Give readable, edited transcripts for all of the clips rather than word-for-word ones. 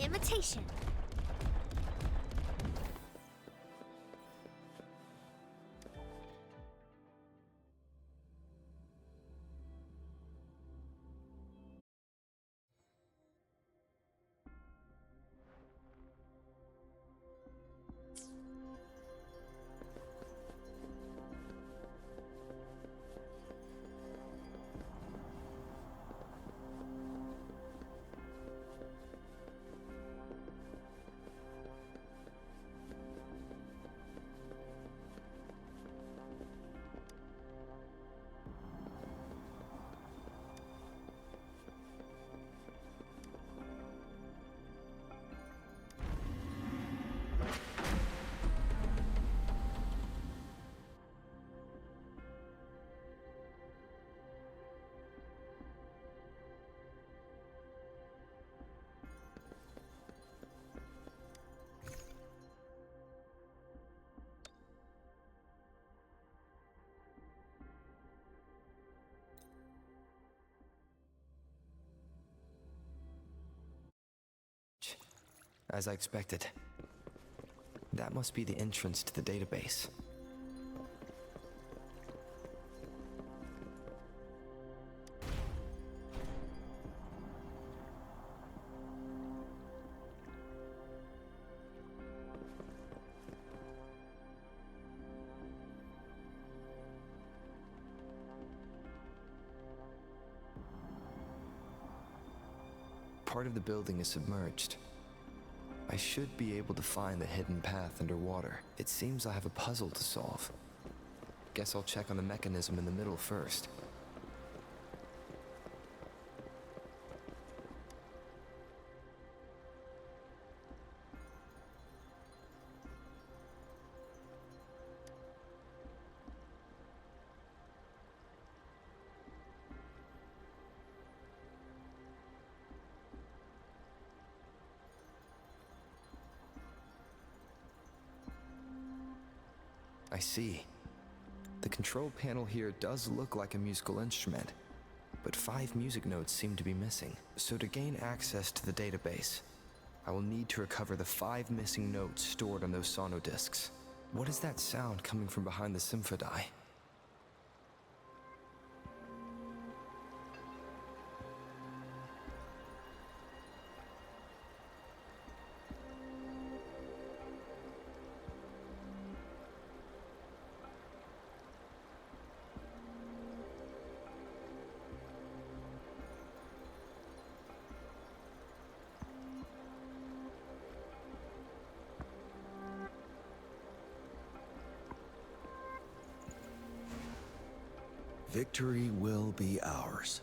imitation. As I expected. That must be the entrance to the database. Part of the building is submerged. I should be able to find the hidden path underwater. It seems I have a puzzle to solve. Guess I'll check on the mechanism in the middle first. I see. The control panel here does look like a musical instrument, but 5 music notes seem to be missing. So to gain access to the database, I will need to recover the 5 missing notes stored on those sonodiscs. What is that sound coming from behind the Symphodi? Victory will be ours.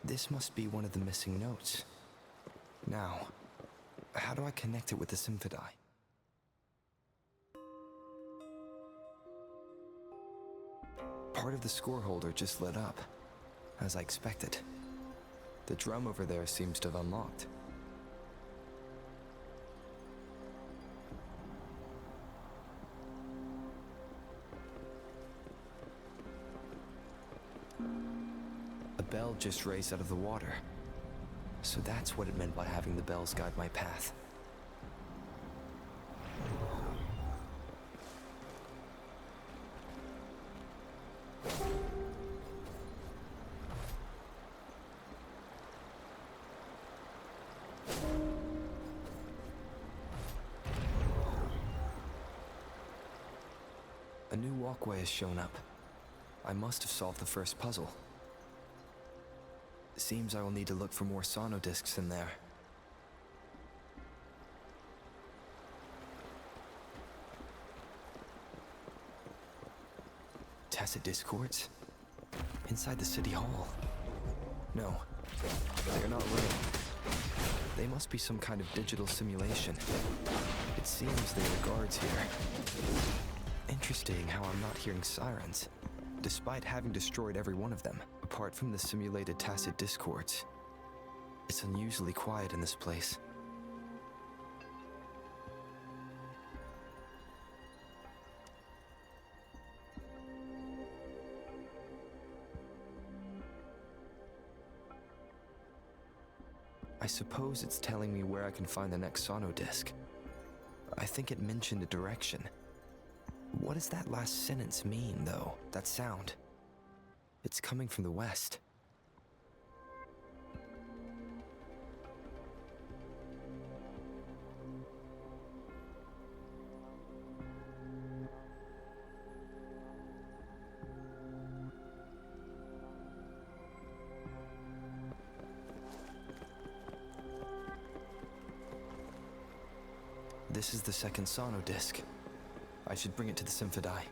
This must be one of the missing notes. Now, how do I connect it with the Symphodi? Part of the score holder just lit up, as I expected. The drum over there seems to have unlocked. A bell just raised out of the water. So that's what it meant by having the bells guide my path. A new walkway has shown up. I must have solved the first puzzle. It seems I will need to look for more sonodiscs in there. Tacit discords? Inside the city hall? No, they are not real. They must be some kind of digital simulation. It seems they are the guards here. Interesting how I'm not hearing sirens, despite having destroyed every one of them, apart from the simulated tacit discords. It's unusually quiet in this place. I suppose it's telling me where I can find the next sonodisc. I think it mentioned a direction. What does that last sentence mean, though? That sound? It's coming from the west. This is the second sonodisc. I should bring it to the Symphodi.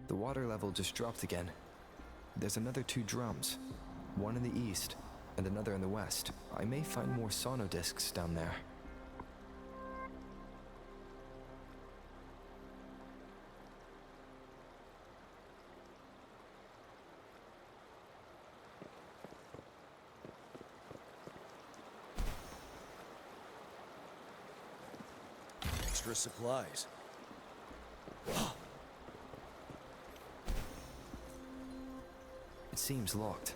The water level just dropped again. There's another 2 drums, one in the east and another in the west. I may find more sonodiscs down there. Extra supplies. It seems locked.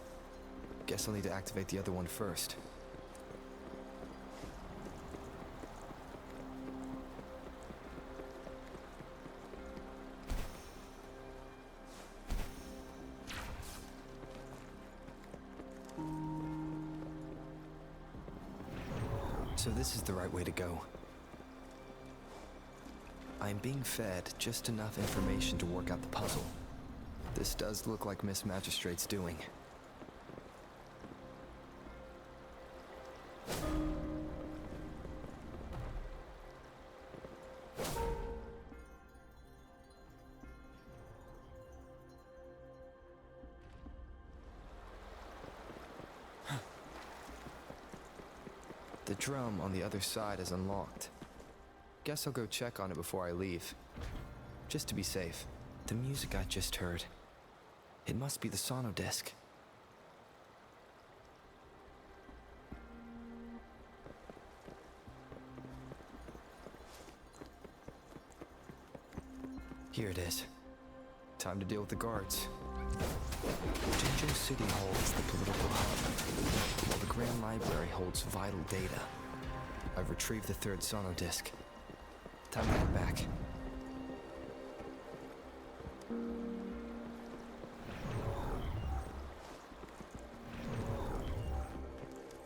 Guess I'll need to activate the other one first. So this is the right way to go. I'm being fed just enough information to work out the puzzle. This does look like Miss Magistrate's doing. The drum on the other side is unlocked. Guess I'll go check on it before I leave. Just to be safe. The music I just heard. It must be the sonodisc. Here it is. Time to deal with the guards. Jinzhou City Hall is the political hub, while the Grand Library holds vital data. I've retrieved the 3rd sonodisc. Time to head back.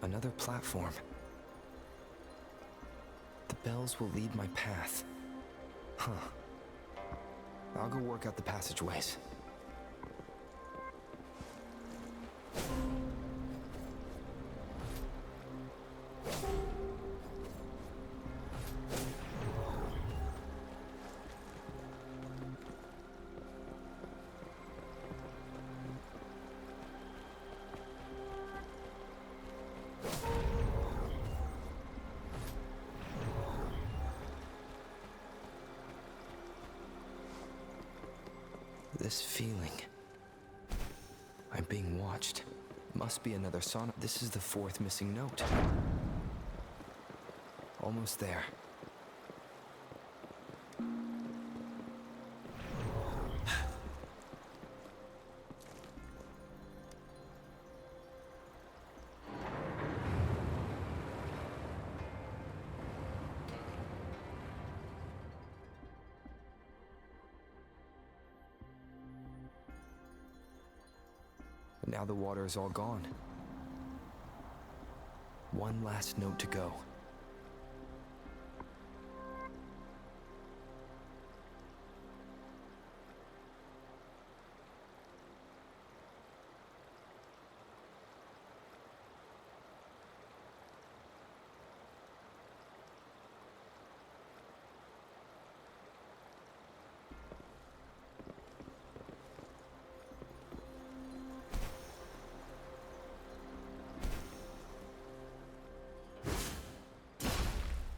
Another platform. The bells will lead my path. Huh. I'll go work out the passageways. This feeling. I'm being watched. Must be another son. This is the 4th missing note. Almost there. Now the water is all gone. One last note to go.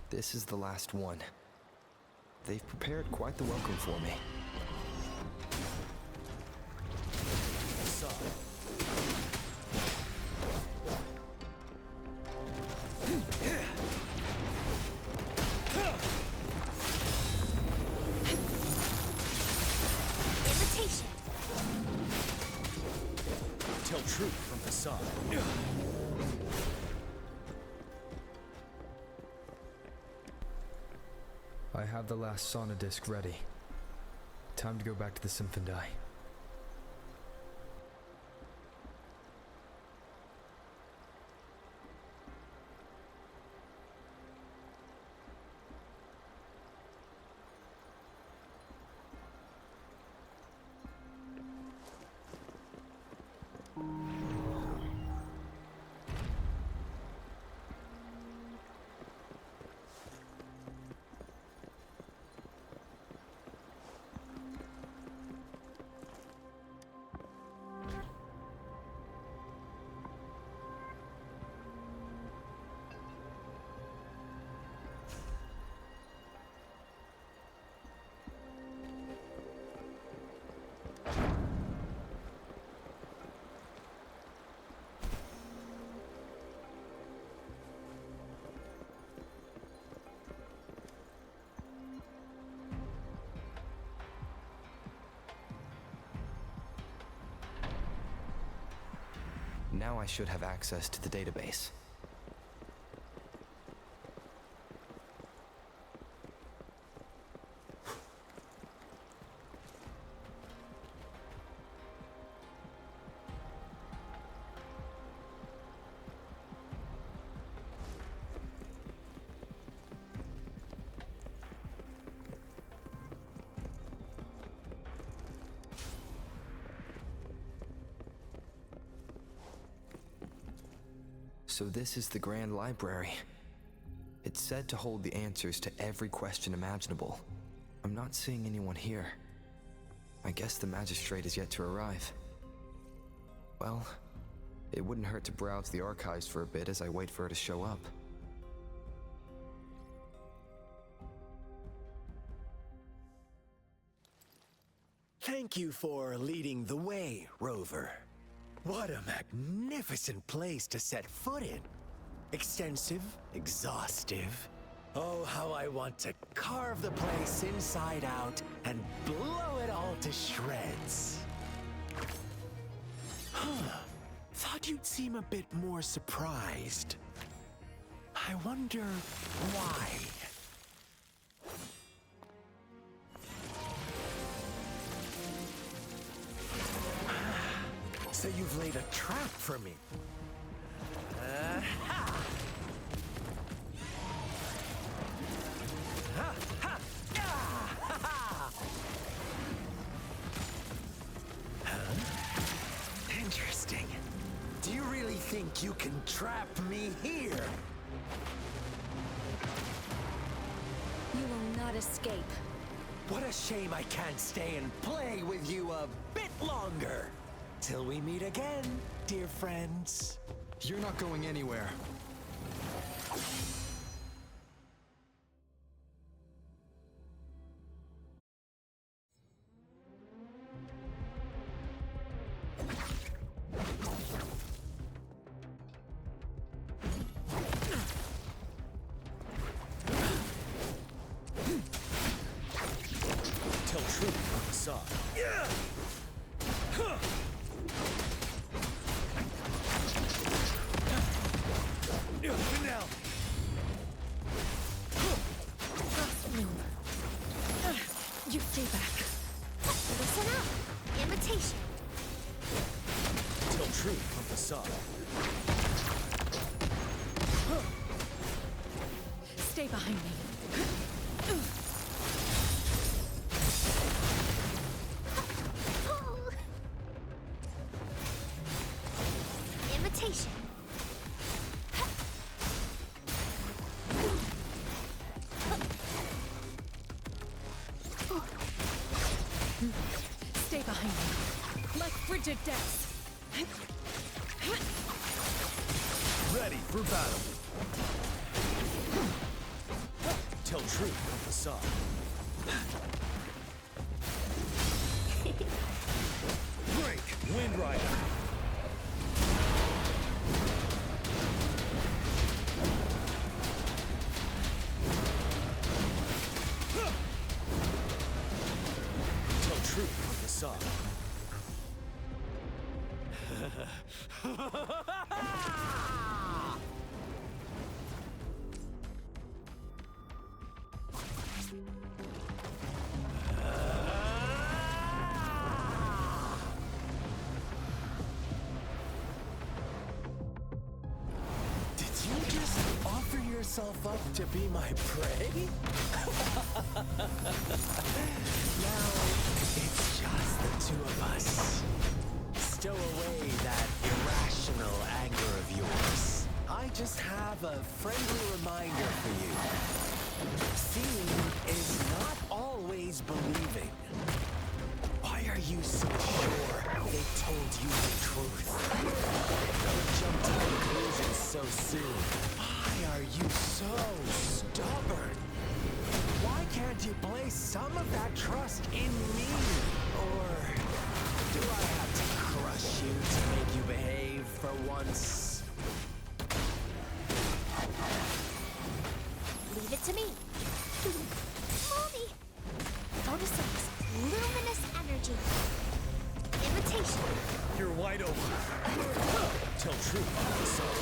This is the last one. They've prepared quite the welcome for me. Invitation. Tell truth from facade. I have the last sauna disc ready. Time to go back to the Symphondai. Now I should have access to the database. So this is the Grand Library. It's said to hold the answers to every question imaginable. I'm not seeing anyone here. I guess the magistrate is yet to arrive. Well, it wouldn't hurt to browse the archives for a bit as I wait for her to show up. Thank you for leading the way, Rover. What a magnificent place to set foot in. Extensive, exhaustive. Oh, how I want to carve the place inside out and blow it all to shreds. Thought you'd seem a bit more surprised. I wonder why. So you've laid a trap for me. Interesting. Do you really think you can trap me here? You will not escape. What a shame I can't stay and play with you a bit longer. Till we meet again, dear friends. You're not going anywhere. Tell truth from facade. Now. Fast move. You stay back. Listen up. Invitation. Tell truth from facade. Stay behind me. Imitation. Stay behind me. Like frigid depths. Ready for battle. Tell truth from facade. Break, Wind Rider. Tell truth from facade. Did you just offer yourself up to be my prey? Now, it's just the two of us. Stow away that irrational anger of yours. I just have a friendly reminder for you. Seeing is not always believing. Why are you so sure they told you the truth? Don't jump to conclusions so soon. Why are you so stubborn? Why can't you place some of that trust in me? Or do I have to crush you to make you behave for once? Leave it to me. Mommy. Photosynthesis. Luminous energy. Imitation. You're wide open. Tell truth from facade.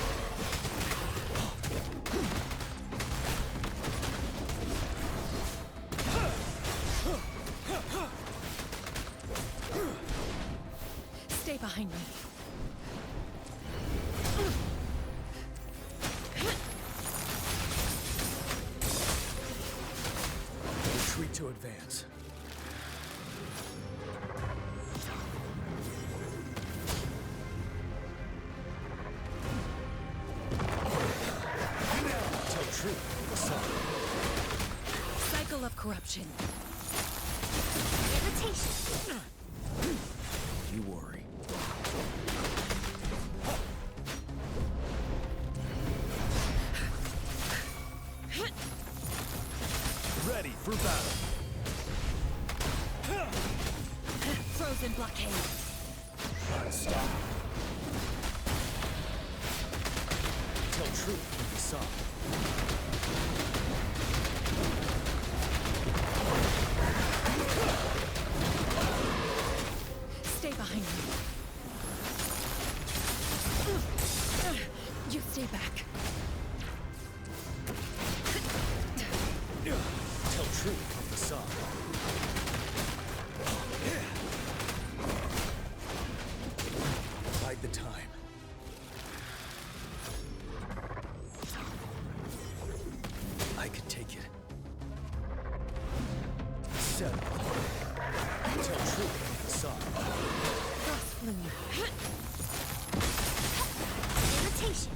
Stay behind me. Retreat to advance. Tell truth from facade. Cycle of corruption. Imitation. You worry. Ready for battle. Frozen blockade. Stop. Tell truth from facade. Stay behind me. You stay back. Tell truth from facade. Bide the time. I can take it. Settle. Tell truth from facade. Frost flume. Imitation.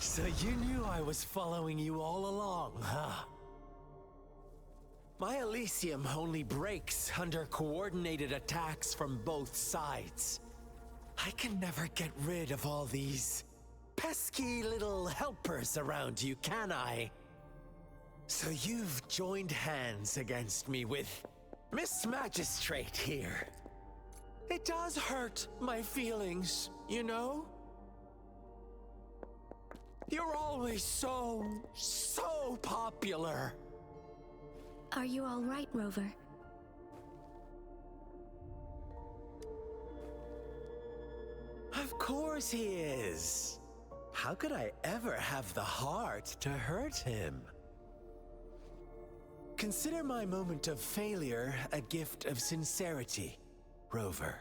So you knew I was following you all along, huh? My Elysium only breaks under coordinated attacks from both sides. I can never get rid of all these pesky little helpers around you, can I? So you've joined hands against me with Miss Magistrate here. It does hurt my feelings, you know? You're always so popular. Are you all right, Rover? Of course he is. How could I ever have the heart to hurt him? Consider my moment of failure a gift of sincerity, Rover.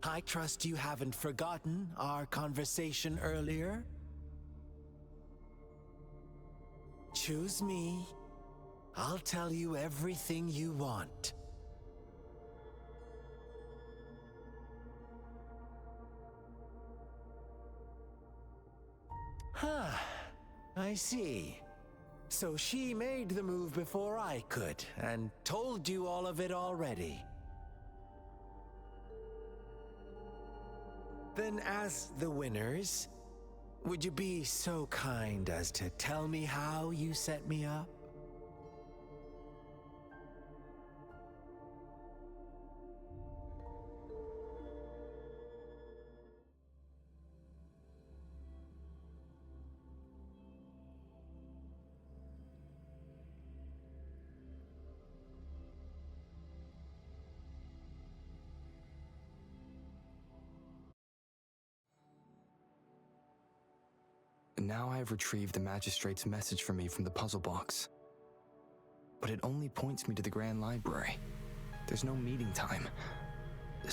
I trust you haven't forgotten our conversation earlier. Choose me. I'll tell you everything you want. Huh. I see. So she made the move before I could, and told you all of it already. Then as the winners, would you be so kind as to tell me how you set me up? Now I have retrieved the magistrate's message for me from the puzzle box. But it only points me to the Grand Library. There's no meeting time. I've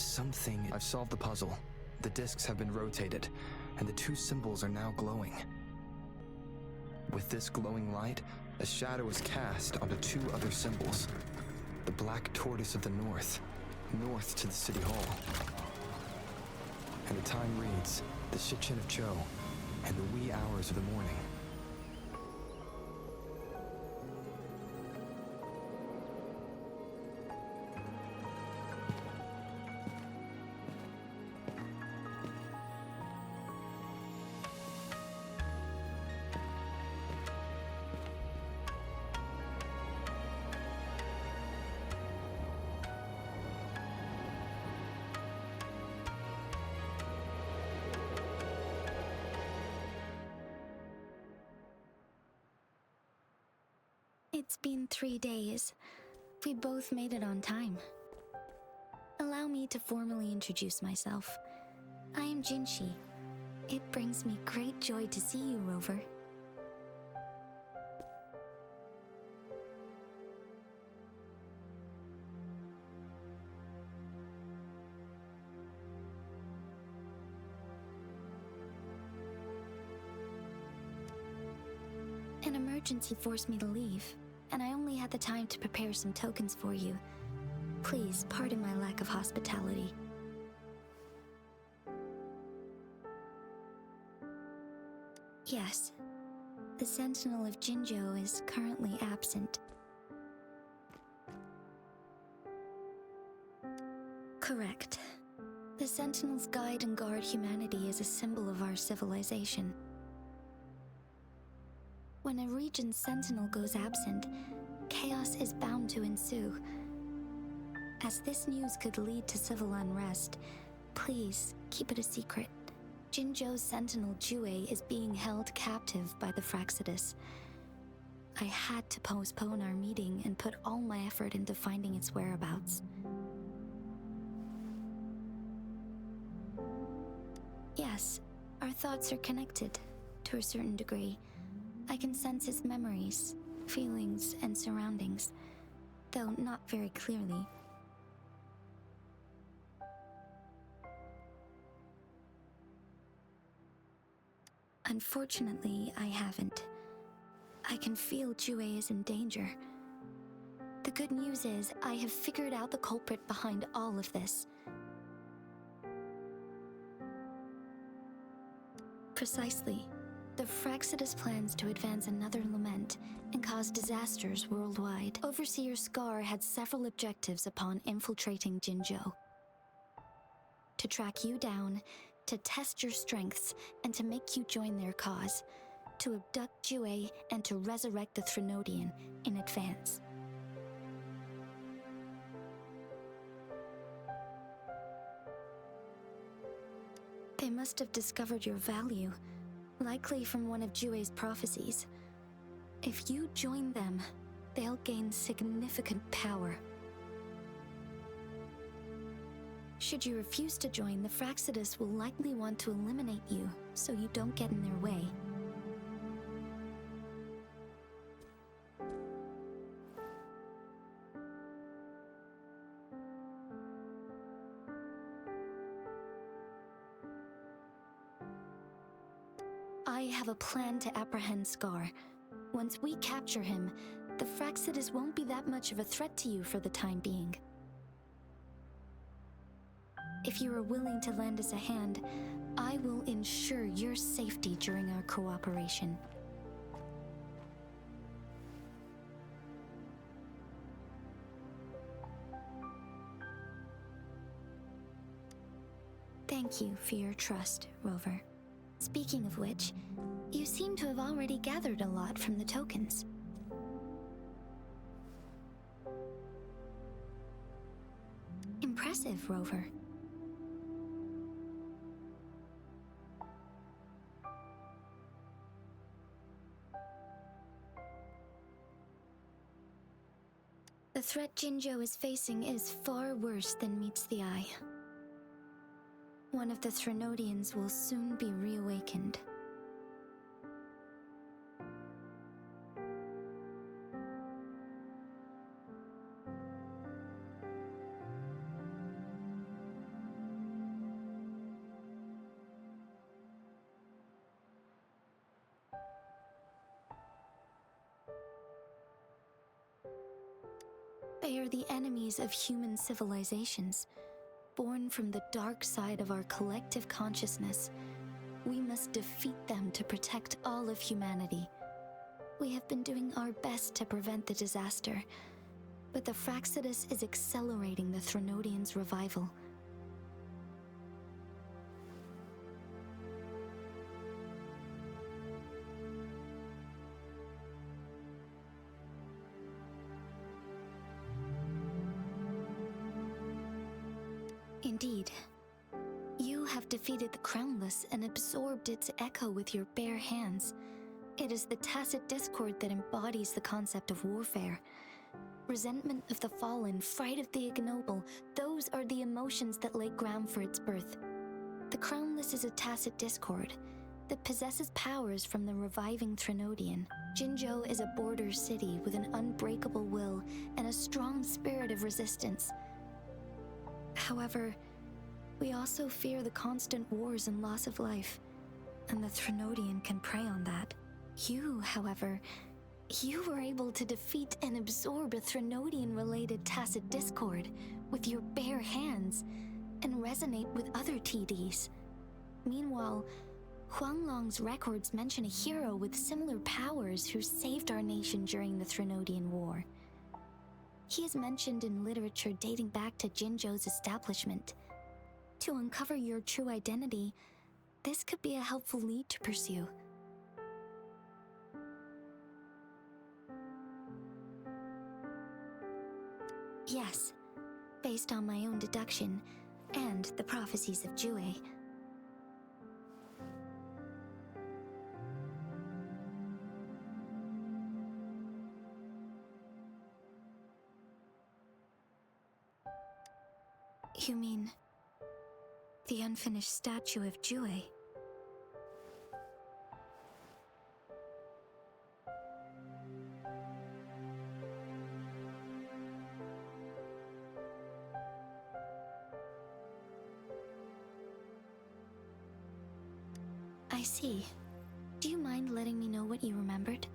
solved the puzzle. The discs have been rotated, and the two symbols are now glowing. With this glowing light, a shadow is cast onto two other symbols. The Black Tortoise of the North to the City Hall. And the time reads, the Shichin of Cho, and the wee hours of the morning. It's been 3 days. We both made it on time. Allow me to formally introduce myself. I am Jinshi. It brings me great joy to see you, Rover. An emergency forced me to leave, and I only had the time to prepare some tokens for you. Please pardon my lack of hospitality. Yes, the Sentinel of Jinzhou is currently absent. Correct. The Sentinels guide and guard humanity as a symbol of our civilization. When a region's sentinel goes absent, chaos is bound to ensue. As this news could lead to civil unrest, please keep it a secret. Jinzhou's sentinel Jue is being held captive by the Fraxidus. I had to postpone our meeting and put all my effort into finding its whereabouts. Yes, our thoughts are connected, to a certain degree. I can sense his memories, feelings, and surroundings, though not very clearly. Unfortunately, I haven't. I can feel Jue is in danger. The good news is, I have figured out the culprit behind all of this. Precisely. The Fraxidus plans to advance another lament and cause disasters worldwide. Overseer Scar had several objectives upon infiltrating Jinzhou. To track you down, to test your strengths, and to make you join their cause. to abduct Jue and to resurrect the Threnodian in advance. They must have discovered your value, likely from one of Jue's prophecies. If you join them, they'll gain significant power. Should you refuse to join, the Fraxidus will likely want to eliminate you, so you don't get in their way. I have a plan to apprehend Scar. Once we capture him, the Fraxidus won't be that much of a threat to you for the time being. If you are willing to lend us a hand, I will ensure your safety during our cooperation. Thank you for your trust, Rover. Speaking of which, you seem to have already gathered a lot from the tokens. Impressive, Rover. The threat Jinzhou is facing is far worse than meets the eye. One of the Threnodians will soon be reawakened. They are the enemies of human civilizations, born from the dark side of our collective consciousness. We must defeat them to protect all of humanity. We have been doing our best to prevent the disaster, but the Fraxidus is accelerating the Threnodians' revival. Indeed. You have defeated the Crownless and absorbed its echo with your bare hands. It is the tacit discord that embodies the concept of warfare. Resentment of the fallen, fright of the ignoble, those are the emotions that lay ground for its birth. The Crownless is a tacit discord that possesses powers from the reviving Threnodian. Jinzhou is a border city with an unbreakable will and a strong spirit of resistance. However, we also fear the constant wars and loss of life, and the Threnodian can prey on that. You, however, you were able to defeat and absorb a Threnodian-related tacit discord with your bare hands and resonate with other TDs. Meanwhile, Huanglong's records mention a hero with similar powers who saved our nation during the Threnodian War. He is mentioned in literature dating back to Jinzhou's establishment. To uncover your true identity, this could be a helpful lead to pursue. Yes, based on my own deduction and the prophecies of Jue. You mean the unfinished statue of Jue? I see. Do you mind letting me know what you remembered?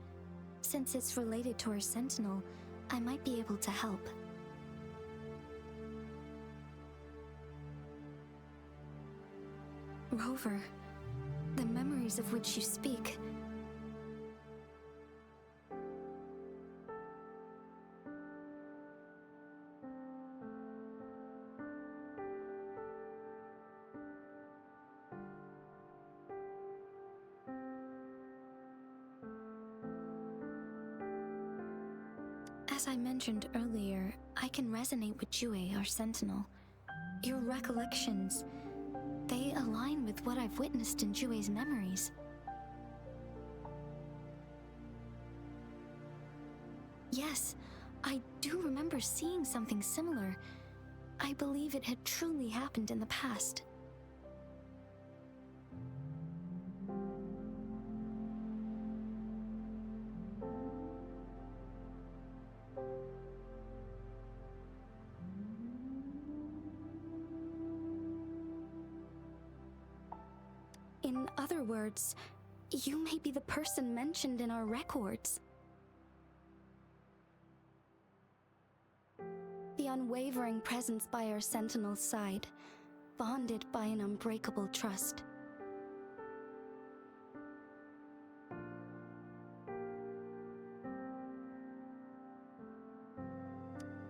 Since it's related to our Sentinel, I might be able to help. Rover, the memories of which you speak. As I mentioned earlier, I can resonate with Jue, our sentinel. Your recollections, they align with what I've witnessed in Jue's memories. Yes, I do remember seeing something similar. I believe it had truly happened in the past. In other words, you may be the person mentioned in our records. The unwavering presence by our sentinel's side, bonded by an unbreakable trust.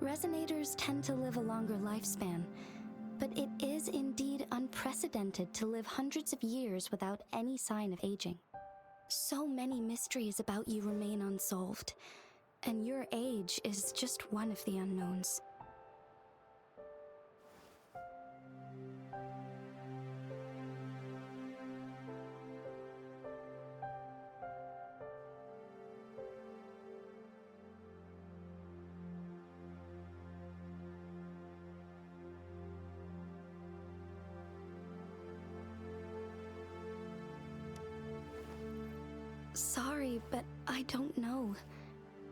Resonators tend to live a longer lifespan, but it is indeed unprecedented to live hundreds of years without any sign of aging. So many mysteries about you remain unsolved, and your age is just one of the unknowns. Sorry, but I don't know.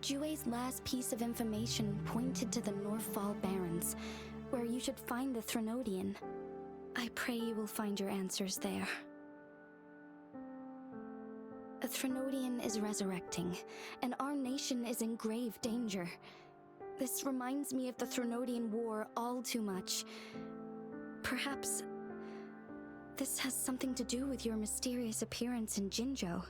Jue's last piece of information pointed to the Northfall Barrens, where you should find the Threnodian. I pray you will find your answers there. A Threnodian is resurrecting, and our nation is in grave danger. This reminds me of the Threnodian War all too much. Perhaps this has something to do with your mysterious appearance in Jinzhou.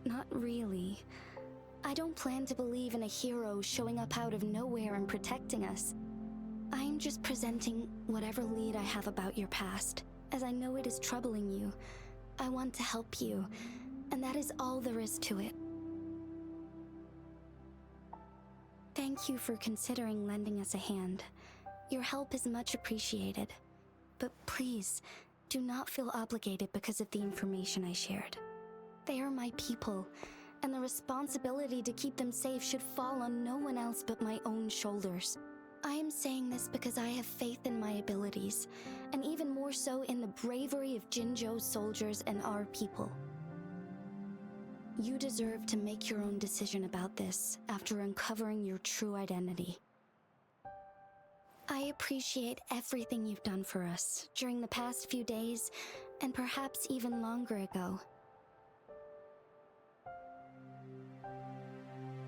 Not really. I don't plan to believe in a hero showing up out of nowhere and protecting us. I'm just presenting whatever lead I have about your past, as I know it is troubling you. I want to help you, and that is all there is to it. Thank you for considering lending us a hand. Your help is much appreciated. But please, do not feel obligated because of the information I shared. They are my people, and the responsibility to keep them safe should fall on no one else but my own shoulders. I am saying this because I have faith in my abilities, and even more so in the bravery of Jinzhou's soldiers and our people. You deserve to make your own decision about this after uncovering your true identity. I appreciate everything you've done for us during the past few days, and perhaps even longer ago.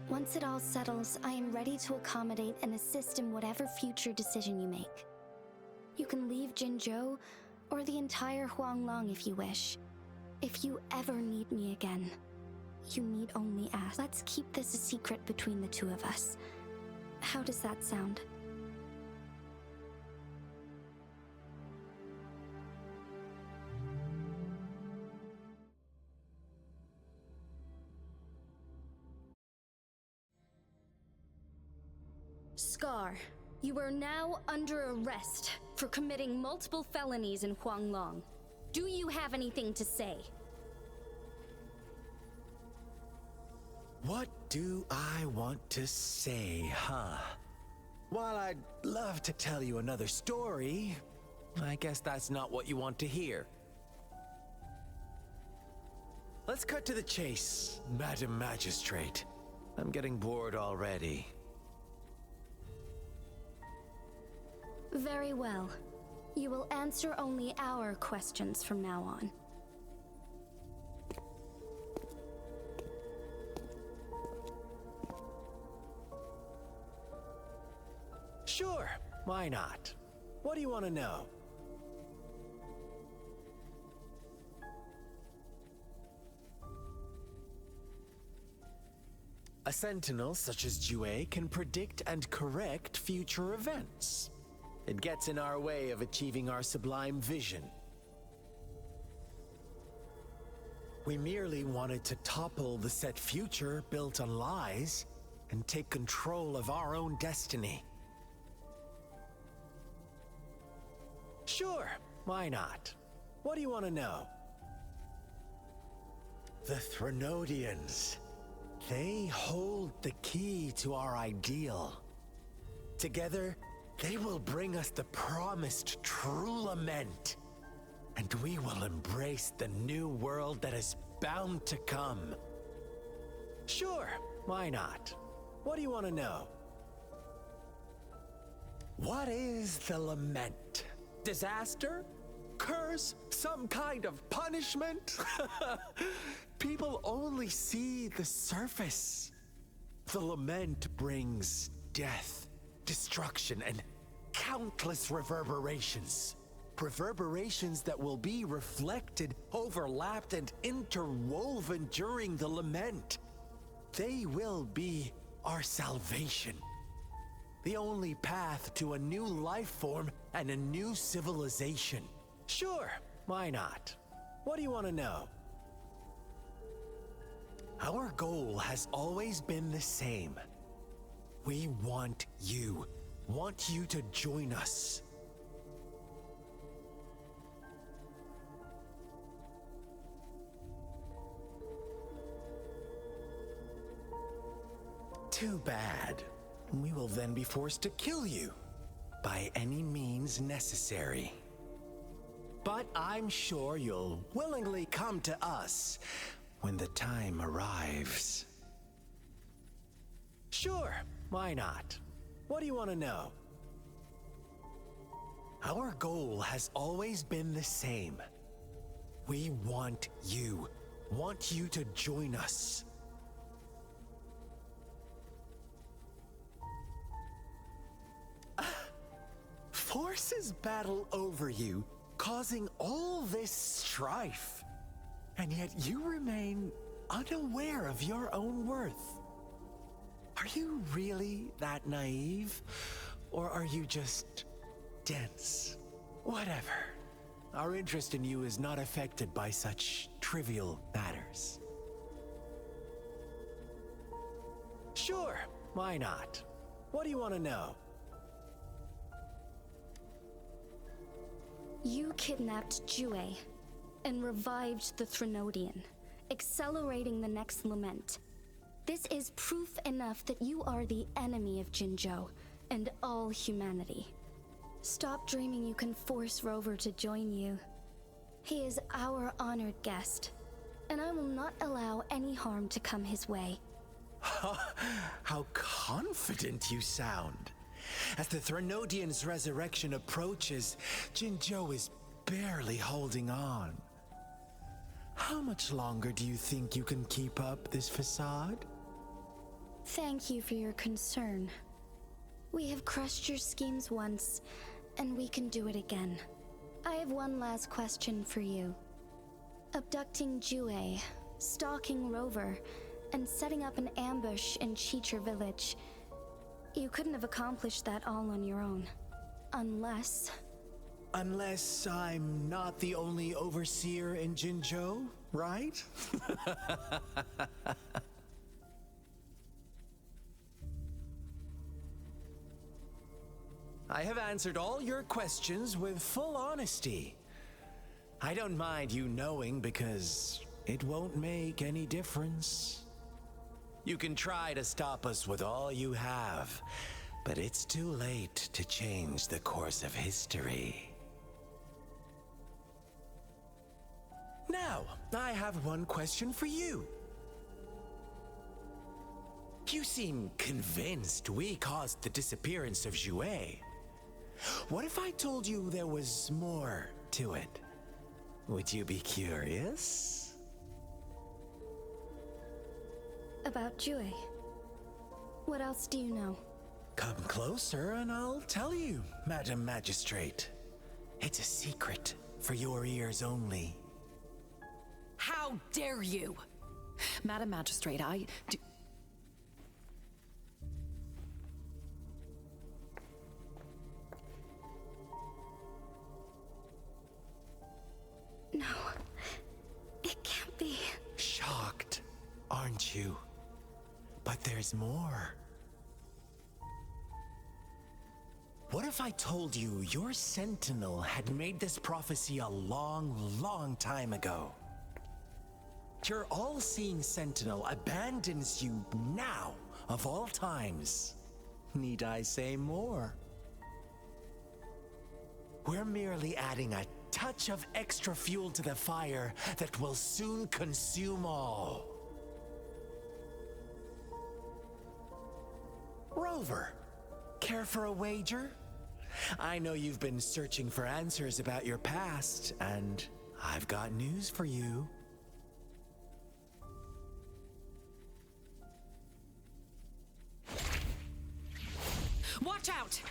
Once it all settles, I am ready to accommodate and assist in whatever future decision you make. You can leave Jinzhou, or the entire Huanglong if you wish. If you ever need me again, you need only ask. Let's keep this a secret between the two of us. How does that sound? Scar, you are now under arrest for committing multiple felonies in Huanglong. Do you have anything to say? What do I want to say, huh? While I'd love to tell you another story, I guess that's not what you want to hear. Let's cut to the chase, Madam Magistrate. I'm getting bored already. Very well. You will answer only our questions from now on. Sure, why not? What do you want to know? A sentinel such as Jue can predict and correct future events. It gets in our way of achieving our sublime vision. We merely wanted to topple the set future built on lies and take control of our own destiny. Sure, why not? What do you want to know? The Threnodians. They hold the key to our ideal. Together, they will bring us the promised true lament. And we will embrace the new world that is bound to come. Sure, why not? What do you want to know? What is the lament? Disaster? Curse? Some kind of punishment? People only see the surface. The lament brings death, destruction, and countless reverberations. Reverberations that will be reflected, overlapped, and interwoven during the lament. They will be our salvation. The only path to a new life form and a new civilization. Sure, why not? What do you want to know? Our goal has always been the same. We want you to join us. Too bad. We will then be forced to kill you by any means necessary. But I'm sure you'll willingly come to us when the time arrives. Sure, why not? What do you want to know? Our goal has always been the same. We want you to join us. Forces battle over you, causing all this strife. And yet you remain unaware of your own worth. Are you really that naive? Or are you just dense? Whatever. Our interest in you is not affected by such trivial matters. Sure, why not? What do you want to know? You kidnapped Jue and revived the Threnodian, accelerating the next lament. This is proof enough that you are the enemy of Jinzhou and all humanity. Stop dreaming you can force Rover to join you. He is our honored guest, and I will not allow any harm to come his way. How confident you sound. As the Threnodian's resurrection approaches, Jinzhou is barely holding on. How much longer do you think you can keep up this facade? Thank you for your concern. We have crushed your schemes once, and we can do it again. I have one last question for you. Abducting Jue, stalking Rover, and setting up an ambush in Cheecher Village. You couldn't have accomplished that all on your own. Unless I'm not the only overseer in Jinzhou, right? I have answered all your questions with full honesty. I don't mind you knowing because it won't make any difference. You can try to stop us with all you have, but it's too late to change the course of history. Now, I have one question for you. You seem convinced we caused the disappearance of Jue. What if I told you there was more to it? Would you be curious? about Jue. What else do you know? Come closer and I'll tell you, Madam Magistrate. It's a secret for your ears only. How dare you! Madam Magistrate, But there's more. What if I told you your Sentinel had made this prophecy a long, long time ago? Your all-seeing Sentinel abandons you now, of all times. Need I say more? We're merely adding a touch of extra fuel to the fire that will soon consume all. Rover, care for a wager? I know you've been searching for answers about your past, and I've got news for you. Watch out!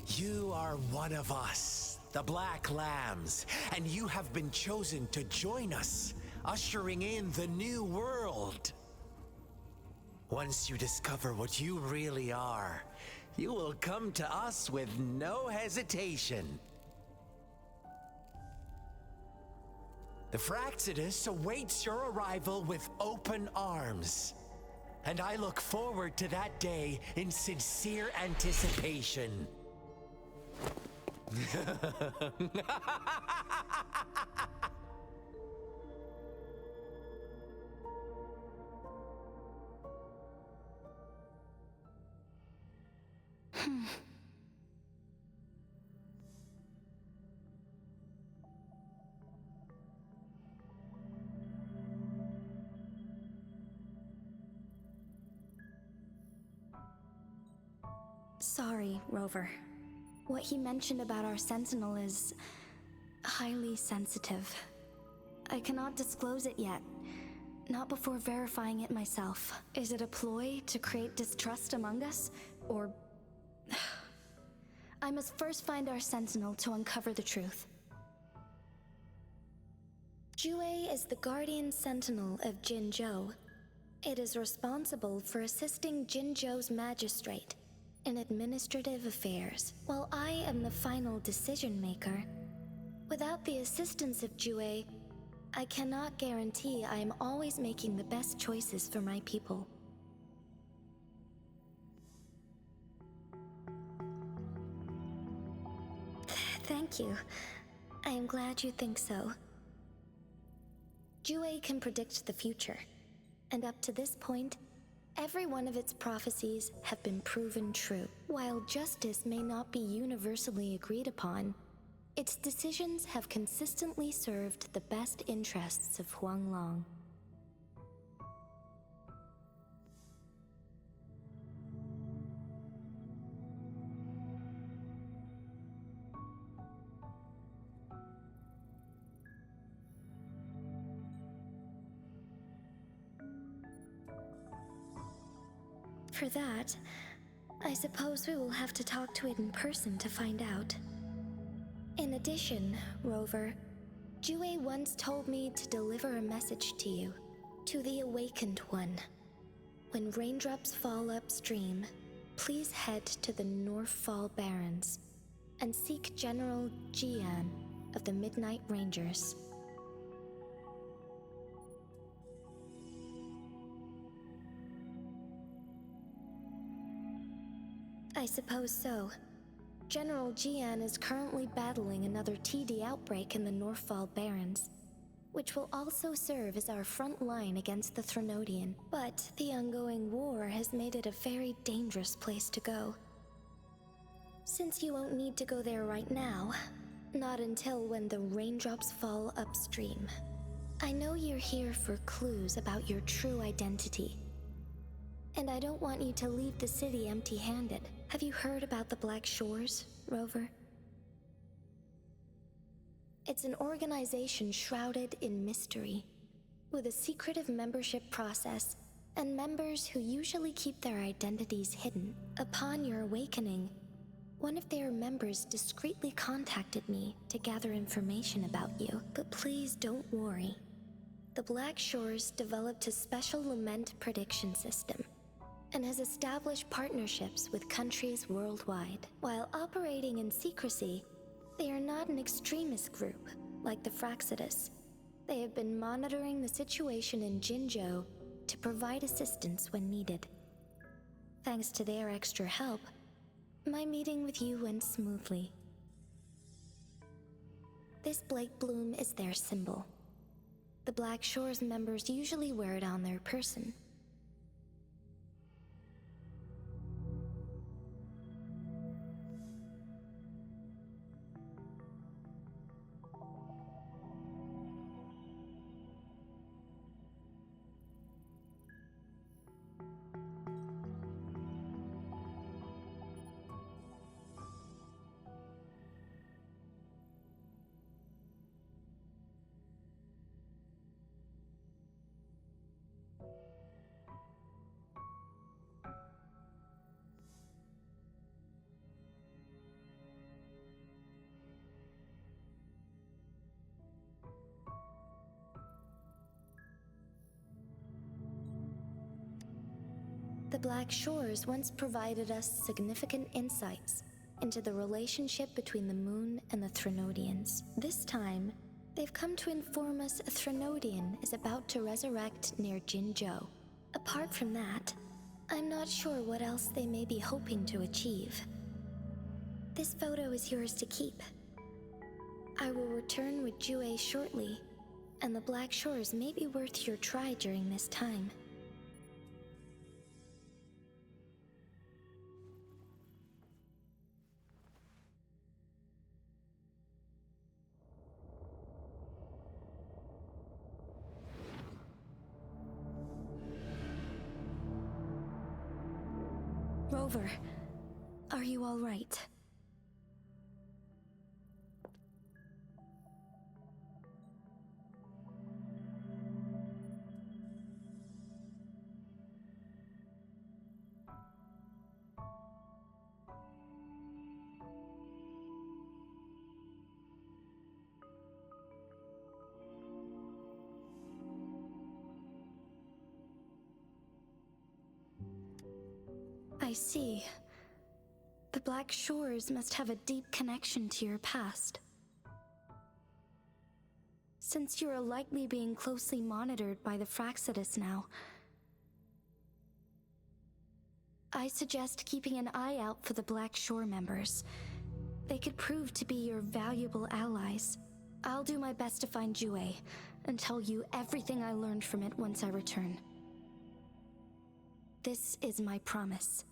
You are one of us, the Black Lambs, and you have been chosen to join us, ushering in the new world. Once you discover what you really are, you will come to us with no hesitation. The Fraxidus awaits your arrival with open arms, and I look forward to that day in sincere anticipation. Sorry, Rover. What he mentioned about our Sentinel is highly sensitive. I cannot disclose it yet. Not before verifying it myself. Is it a ploy to create distrust among us? Or... I must first find our Sentinel to uncover the truth. Jue is the Guardian Sentinel of Jinzhou. It is responsible for assisting Jinzhou's magistrate in administrative affairs, while I am the final decision maker. Without the assistance of Jue, I cannot guarantee I am always making the best choices for my people. Thank you. I am glad you think so. Jue can predict the future, and up to this point, every one of its prophecies have been proven true. While justice may not be universally agreed upon, its decisions have consistently served the best interests of Huanglong. For that, I suppose we will have to talk to it in person to find out. In addition, Rover, Jue once told me to deliver a message to you, to the Awakened One. When raindrops fall upstream, please head to the Northfall Barrens and seek General Jian of the Midnight Rangers. I suppose so. General Jian is currently battling another TD outbreak in the Northfall Barrens, which will also serve as our front line against the Threnodian. But the ongoing war has made it a very dangerous place to go. Since you won't need to go there right now, not until when the raindrops fall upstream. I know you're here for clues about your true identity, and I don't want you to leave the city empty-handed. Have you heard about the Black Shores, Rover? It's an organization shrouded in mystery, with a secretive membership process and members who usually keep their identities hidden. Upon your awakening, one of their members discreetly contacted me to gather information about you. But please don't worry. The Black Shores developed a special lament prediction system and has established partnerships with countries worldwide. While operating in secrecy, they are not an extremist group like the Fraxidus. They have been monitoring the situation in Jinzhou to provide assistance when needed. Thanks to their extra help, my meeting with you went smoothly. This Blake Bloom is their symbol. The Black Shores members usually wear it on their person. The Black Shores once provided us significant insights into the relationship between the moon and the Threnodians. This time, they've come to inform us a Threnodian is about to resurrect near Jinzhou. Apart from that, I'm not sure what else they may be hoping to achieve. This photo is yours to keep. I will return with Jue shortly, and the Black Shores may be worth your try during this time. Rover, are you all right? I see. The Black Shores must have a deep connection to your past. Since you are likely being closely monitored by the Fraxidus now, I suggest keeping an eye out for the Black Shore members. They could prove to be your valuable allies. I'll do my best to find Jue and tell you everything I learned from it once I return. This is my promise.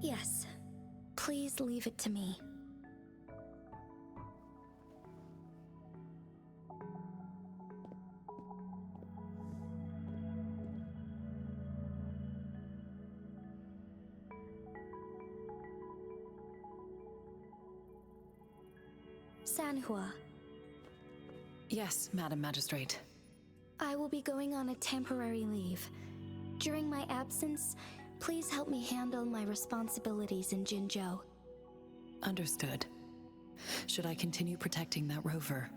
Yes, please leave it to me. Sanhua. Yes, Madam Magistrate. I will be going on a temporary leave. During my absence, please help me handle my responsibilities in Jinzhou. Understood. Should I continue protecting that rover?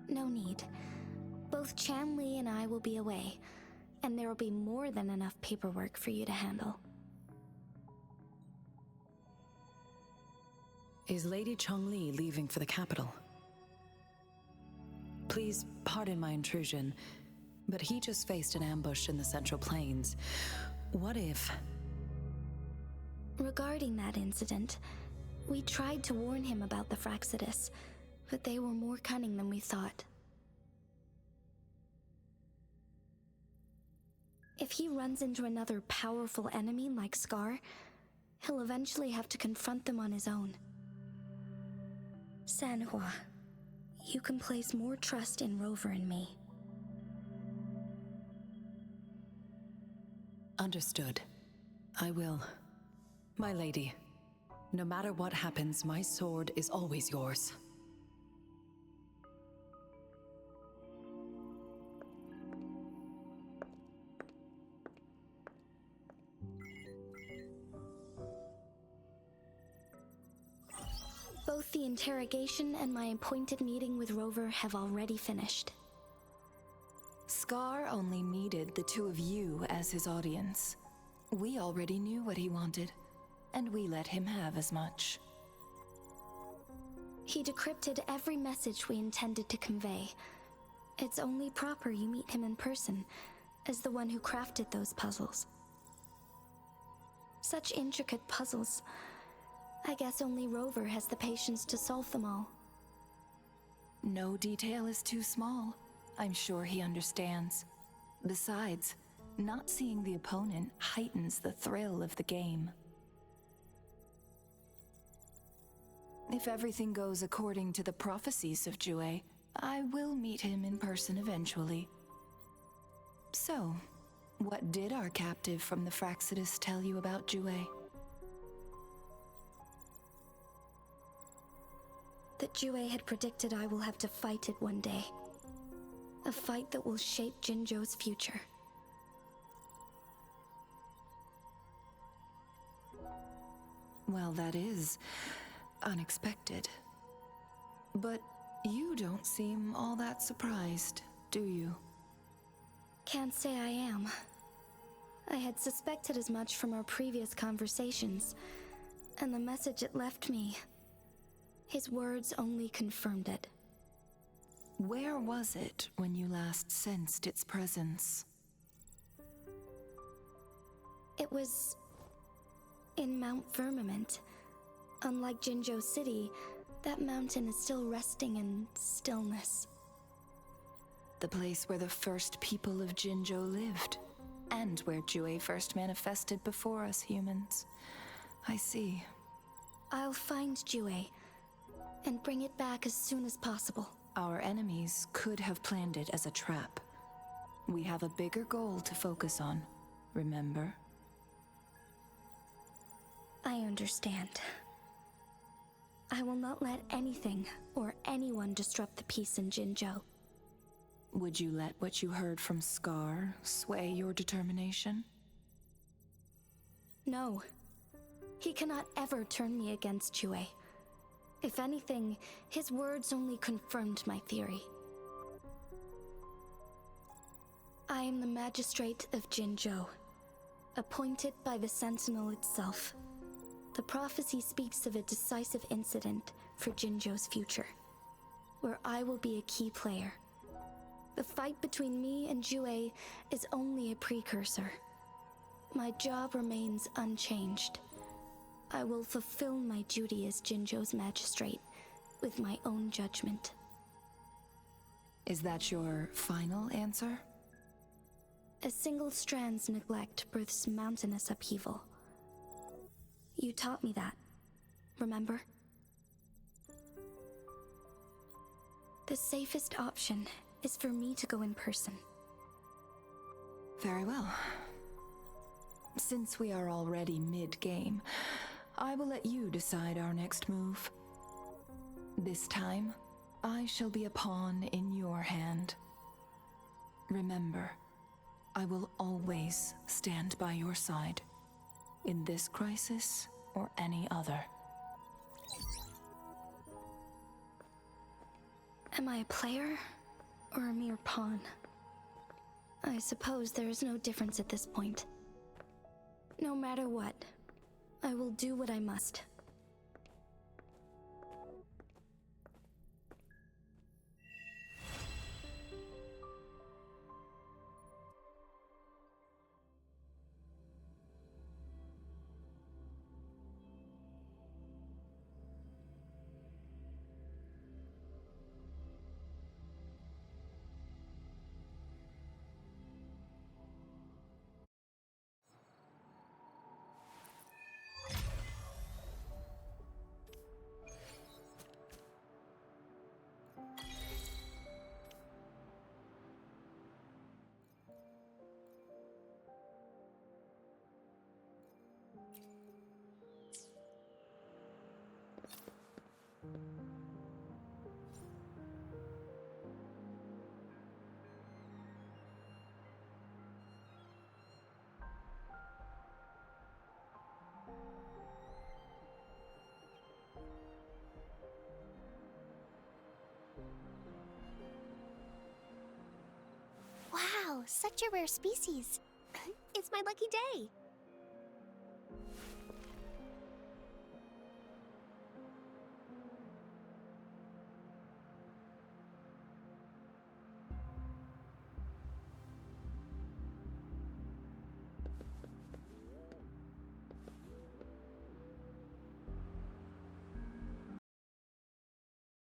No need. Both Chanli and I will be away, and there will be more than enough paperwork for you to handle. Is Lady Chongli leaving for the capital? Please pardon my intrusion, but he just faced an ambush in the Central Plains. What if... Regarding that incident, we tried to warn him about the Fraxidus, but they were more cunning than we thought. If he runs into another powerful enemy like Scar, he'll eventually have to confront them on his own. Sanhua, you can place more trust in Rover and me. Understood. I will. My lady, no matter what happens, my sword is always yours. Both the interrogation and my appointed meeting with Rover have already finished. Scar only needed the two of you as his audience. We already knew what he wanted, and we let him have as much. He decrypted every message we intended to convey. It's only proper you meet him in person, as the one who crafted those puzzles. Such intricate puzzles. I guess only Rover has the patience to solve them all. No detail is too small. I'm sure he understands. Besides, not seeing the opponent heightens the thrill of the game. If everything goes according to the prophecies of Jue, I will meet him in person eventually. So, what did our captive from the Fraxidus tell you about Jue? That Jue had predicted I will have to fight it one day. A fight that will shape Jinzhou's future. Well, that is unexpected. But you don't seem all that surprised, do you? Can't say I am. I had suspected as much from our previous conversations, and the message it left me. His words only confirmed it. Where was it when you last sensed its presence? It was in Mount Firmament. Unlike Jinzhou City, that mountain is still resting in stillness. The place where the first people of Jinzhou lived, and where Jue first manifested before us humans. I see. I'll find Jue and bring it back as soon as possible. Our enemies could have planned it as a trap. We have a bigger goal to focus on, remember? I understand. I will not let anything or anyone disrupt the peace in Jinzhou. Would you let what you heard from Scar sway your determination? No. He cannot ever turn me against Jue. If anything, his words only confirmed my theory. I am the Magistrate of Jinzhou, appointed by the Sentinel itself. The prophecy speaks of a decisive incident for Jinzhou's future, where I will be a key player. The fight between me and Jue is only a precursor. My job remains unchanged. I will fulfill my duty as Jinzhou's magistrate with my own judgment. Is that your final answer? A single strand's neglect births mountainous upheaval. You taught me that, remember? The safest option is for me to go in person. Very well. Since we are already mid-game, I will let you decide our next move. This time, I shall be a pawn in your hand. Remember, I will always stand by your side, in this crisis or any other. Am I a player or a mere pawn? I suppose there is no difference at this point. No matter what, I will do what I must. Wow, such a rare species. It's my lucky day.